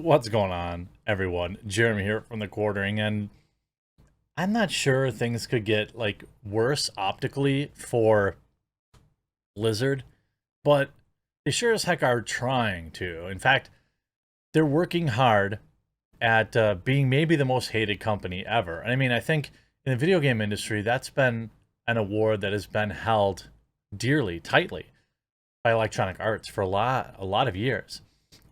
What's going on, everyone? Jeremy here from the Quartering, and I'm not sure things could get like worse optically for Blizzard, but they sure as heck are trying to. In fact, they're working hard at being maybe the most hated company ever. And I mean, I think in the video game industry, that's been an award that has been held dearly, tightly by Electronic Arts for a lot of years.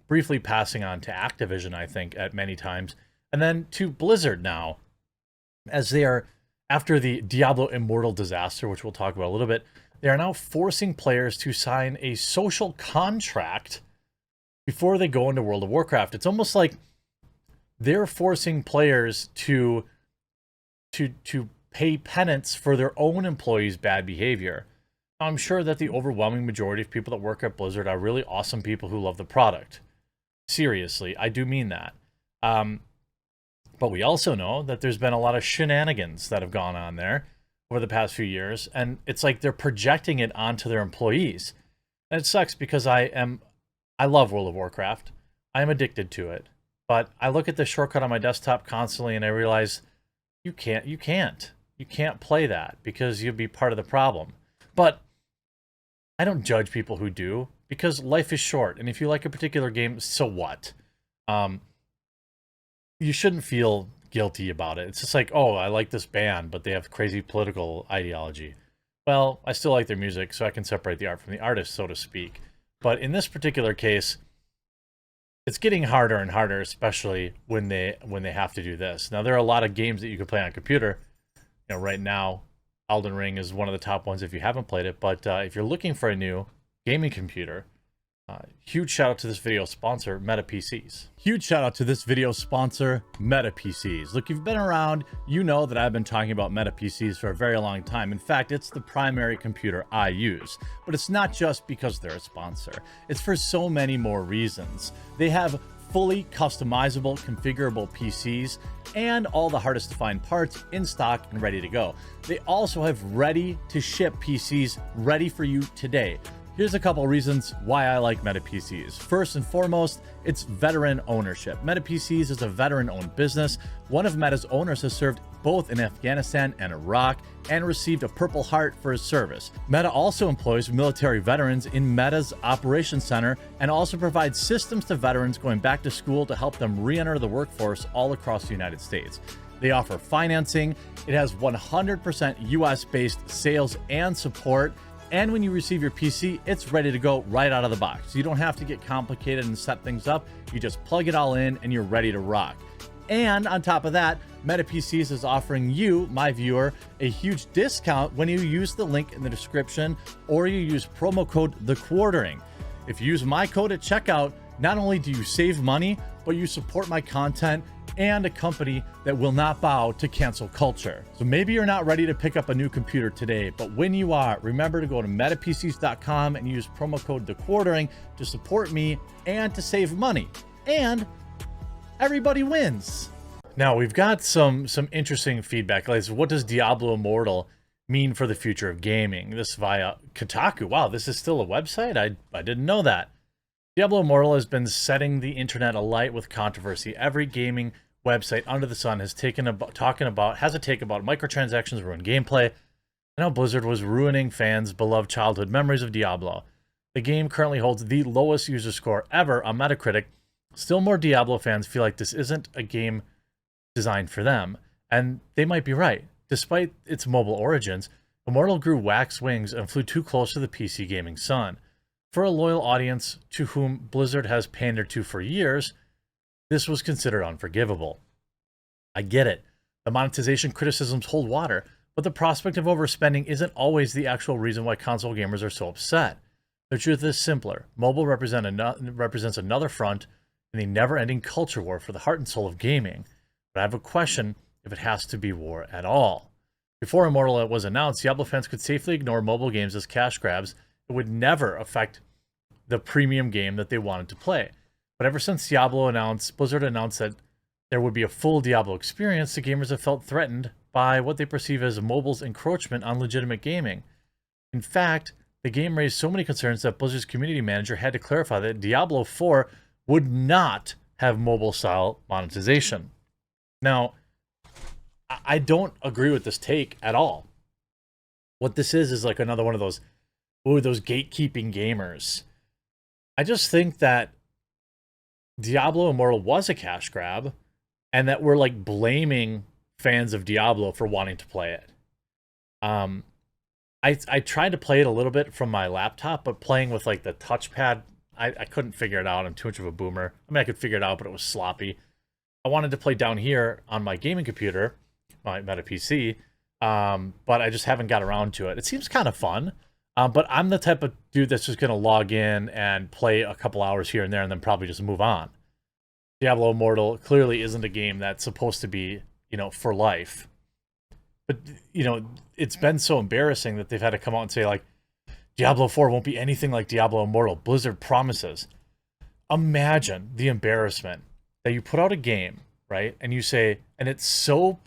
Briefly passing on to Activision, I think, at many times, and then to Blizzard now, as they are, after the Diablo Immortal disaster, which we'll talk about a little bit, they are now forcing players to sign a social contract before they go into World of Warcraft. It's almost like they're forcing players to pay penance for their own employees' bad behavior. I'm sure that the overwhelming majority of people that work at Blizzard are really awesome people who love the product. Seriously, I do mean that. But we also know that there's been a lot of shenanigans that have gone on there over the past few years, and it's like they're projecting it onto their employees. And it sucks because I love World of Warcraft. I am addicted to it. But I look at the shortcut on my desktop constantly and I realize you can't play that because you'll be part of the problem. But I don't judge people who do, because life is short, and if you like a particular game, so what? You shouldn't feel guilty about it. It's just like, oh, I like this band, but they have crazy political ideology. Well, I still like their music, so I can separate the art from the artist, so to speak. But in this particular case, it's getting harder and harder, especially when they have to do this. Now, there are a lot of games that you can play on a computer. You know, right now, Elden Ring is one of the top ones if you haven't played it. But if you're looking for a new gaming computer, huge shout out to this video sponsor, Meta PCs. Huge shout out to this video sponsor, Meta PCs. Look, you've been around, you know that I've been talking about Meta PCs for a very long time. In fact, it's the primary computer I use. But it's not just because they're a sponsor. It's for so many more reasons. They have fully customizable, configurable PCs and all the hardest to find parts in stock and ready to go. They also have ready to ship PCs ready for you today. Here's a couple reasons why I like Meta PCs. First and foremost, it's veteran ownership. Meta PCs is a veteran-owned business. One of Meta's owners has served both in Afghanistan and Iraq and received a Purple Heart for his service. Meta also employs military veterans in Meta's operations center and also provides systems to veterans going back to school to help them re-enter the workforce all across the United States. They offer financing. It has 100% US-based sales and support. And when you receive your PC, it's ready to go right out of the box. You don't have to get complicated and set things up. You just plug it all in and you're ready to rock. And on top of that, Meta PCs is offering you, my viewer, a huge discount when you use the link in the description or you use promo code TheQuartering. If you use my code at checkout, not only do you save money, but you support my content and a company that will not bow to cancel culture. So maybe you're not ready to pick up a new computer today, but when you are, remember to go to metapcs.com and use promo code TheQuartering to support me and to save money. And everybody wins. Now, we've got some interesting feedback. Like, what does Diablo Immortal mean for the future of gaming? This via Kotaku. Wow, this is still a website? I didn't know that. Diablo Immortal has been setting the internet alight with controversy. Every gaming website under the sun has a take about microtransactions ruin gameplay, and how Blizzard was ruining fans' beloved childhood memories of Diablo. The game currently holds the lowest user score ever on Metacritic. Still, more Diablo fans feel like this isn't a game designed for them, and they might be right. Despite its mobile origins, Immortal grew wax wings and flew too close to the PC gaming sun. For a loyal audience to whom Blizzard has pandered to for years, this was considered unforgivable. I get it. The monetization criticisms hold water, but the prospect of overspending isn't always the actual reason why console gamers are so upset. The truth is simpler. Mobile represents another front in the never-ending culture war for the heart and soul of gaming. But I have a question if it has to be war at all. Before Immortal was announced, Diablo fans could safely ignore mobile games as cash grabs. It would never affect the premium game that they wanted to play. But ever since Blizzard announced that there would be a full Diablo experience, the gamers have felt threatened by what they perceive as mobile's encroachment on legitimate gaming. In fact, the game raised so many concerns that Blizzard's community manager had to clarify that Diablo 4 would not have mobile style monetization. Now, I don't agree with this take at all. What this is like another one of those, those gatekeeping gamers. I just think that Diablo Immortal was a cash grab, and that we're like blaming fans of Diablo for wanting to play it. I tried to play it a little bit from my laptop, but playing with like the touchpad, I couldn't figure it out. I'm too much of a boomer. I mean, I could figure it out, but it was sloppy. I wanted to play down here on my gaming computer, my Meta PC, but I just haven't got around to it. It seems kind of fun, but I'm the type of dude that's just going to log in and play a couple hours here and there and then probably just move on. Diablo Immortal clearly isn't a game that's supposed to be, for life. But, it's been so embarrassing that they've had to come out and say, like, Diablo 4 won't be anything like Diablo Immortal. Blizzard promises. Imagine the embarrassment that you put out a game, right? And you say, and it's so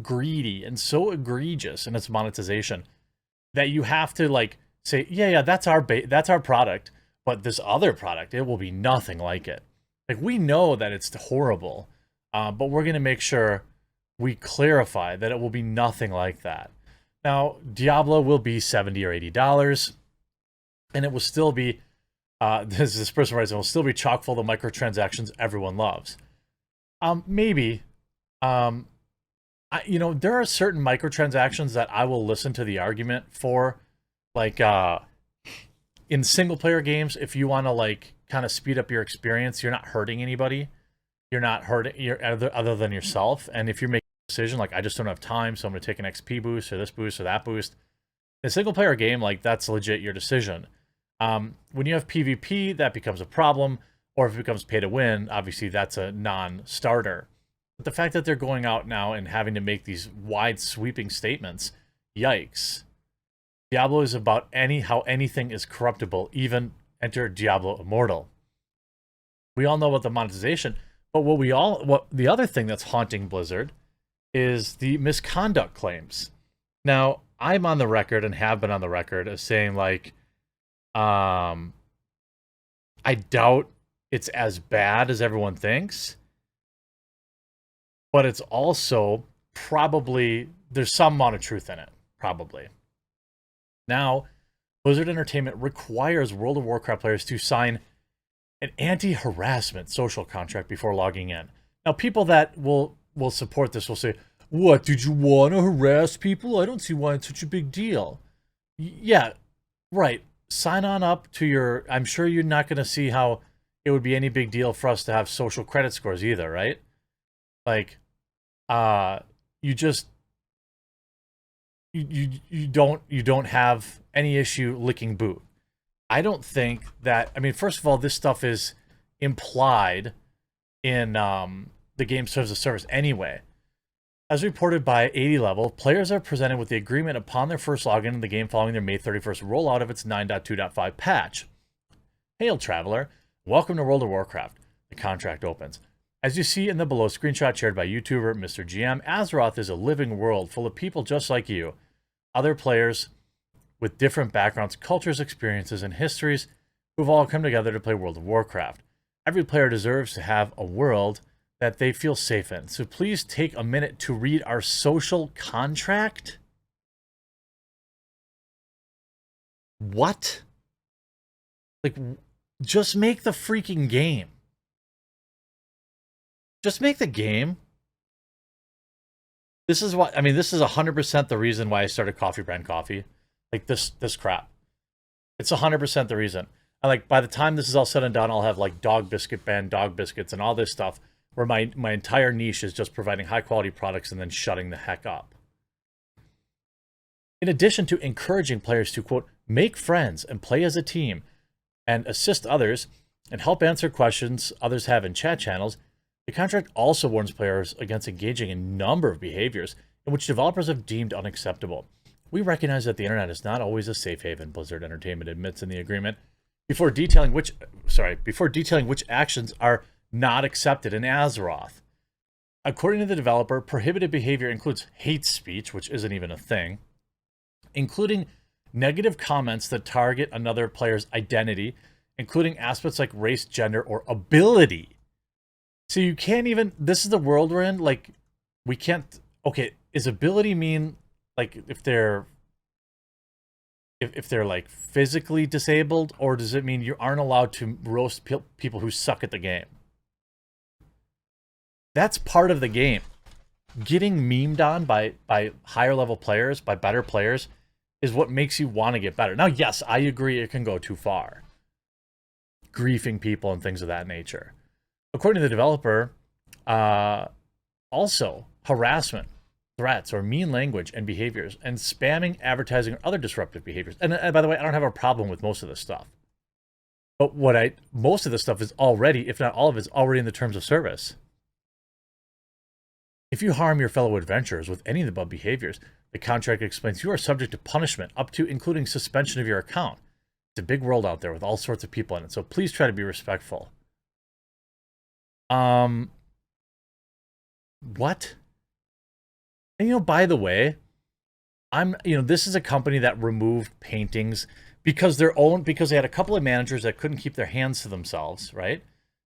greedy and so egregious in its monetization that you have to like say, yeah, that's our product, but this other product, it will be nothing like it. Like, we know that it's horrible, but we're going to make sure we clarify that it will be nothing like that. Now, Diablo will be $70 or $80, and it will still be, this person writes, it will still be chock full of microtransactions everyone loves. Maybe. There are certain microtransactions that I will listen to the argument for, like, in single-player games, if you want to, like, kind of speed up your experience, you're not hurting anybody. You're not hurting other than yourself. And if you're making a decision, like, I just don't have time, so I'm going to take an XP boost or this boost or that boost. In a single-player game, like, that's legit your decision. When you have PvP, that becomes a problem. Or if it becomes pay to win, obviously that's a non-starter. But the fact that they're going out now and having to make these wide sweeping statements, yikes. Diablo is about how anything is corruptible, even enter Diablo Immortal. We all know about the monetization, but what the other thing that's haunting Blizzard is the misconduct claims. Now, I'm on the record and have been on the record as saying, like, I doubt it's as bad as everyone thinks, but it's also probably, there's some amount of truth in it, probably. Now, Blizzard Entertainment requires World of Warcraft players to sign an anti-harassment social contract before logging in. Now, people that will support this will say, what, did you want to harass people? I don't see why it's such a big deal. Yeah, right. Sign on up to your, I'm sure you're not going to see how it would be any big deal for us to have social credit scores either, right? Like, you don't have any issue licking boot. I don't think that, I mean, first of all, this stuff is implied in the game's terms of service anyway. As reported by 80 Level, players are presented with the agreement upon their first login in the game following their May 31st rollout of its 9.2.5 patch. Hail, traveler. Welcome to World of Warcraft. The contract opens. As you see in the below screenshot shared by YouTuber Mr. GM, Azeroth is a living world full of people just like you. Other players with different backgrounds, cultures, experiences, and histories who've all come together to play World of Warcraft. Every player deserves to have a world that they feel safe in. So please take a minute to read our social contract. What? Like, just make the freaking game. Just make the game. This is what, I mean, this is 100% the reason why I started Coffee Brand Coffee. Like, this crap. It's 100% the reason. And, like, by the time this is all said and done, I'll have, like, Dog Biscuit Band, Dog Biscuits, and all this stuff, where my entire niche is just providing high-quality products and then shutting the heck up. In addition to encouraging players to, quote, make friends and play as a team and assist others and help answer questions others have in chat channels, the contract also warns players against engaging in a number of behaviors in which developers have deemed unacceptable. We recognize that the internet is not always a safe haven, Blizzard Entertainment admits in the agreement, before detailing which actions are not accepted in Azeroth. According to the developer, prohibited behavior includes hate speech, which isn't even a thing, including negative comments that target another player's identity including aspects like race, gender, or ability. So you can't even, this is the world we're in, like, we can't, okay, is ability mean, like, if they're like physically disabled, or does it mean you aren't allowed to roast people who suck at the game? That's part of the game. Getting memed on by higher level players, by better players, is what makes you want to get better. Now, yes, I agree it can go too far. Griefing people and things of that nature. According to the developer, also harassment, threats, or mean language and behaviors, and spamming, advertising, or other disruptive behaviors. And by the way, I don't have a problem with most of this stuff. But most of this stuff is already, if not all of it, is already in the terms of service. If you harm your fellow adventurers with any of the above behaviors, the contract explains you are subject to punishment up to including suspension of your account. It's a big world out there with all sorts of people in it, so please try to be respectful. What? And by the way, this is a company that removed paintings because they had a couple of managers that couldn't keep their hands to themselves, right?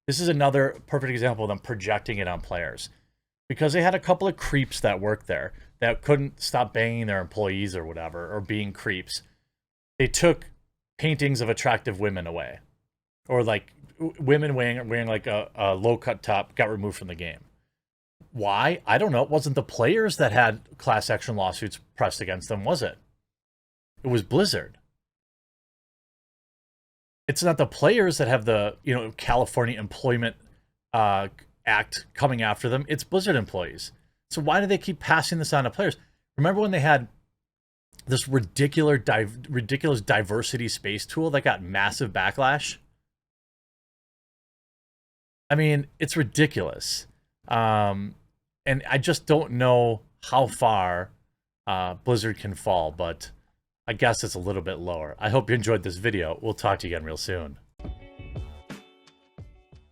This is another perfect example of them projecting it on players. Because they had a couple of creeps that worked there that couldn't stop banging their employees or whatever, or being creeps. They took paintings of attractive women away. Or like women wearing like a low-cut top got removed from the game. Why? I don't know. It wasn't the players that had class action lawsuits pressed against them, was it? It was Blizzard. It's not the players that have the, California Employment Act coming after them. It's Blizzard employees. So why do they keep passing this on to players? Remember when they had this ridiculous diversity space tool that got massive backlash? I mean, it's ridiculous. And I just don't know how far Blizzard can fall, but I guess it's a little bit lower. I hope you enjoyed this video. We'll talk to you again real soon.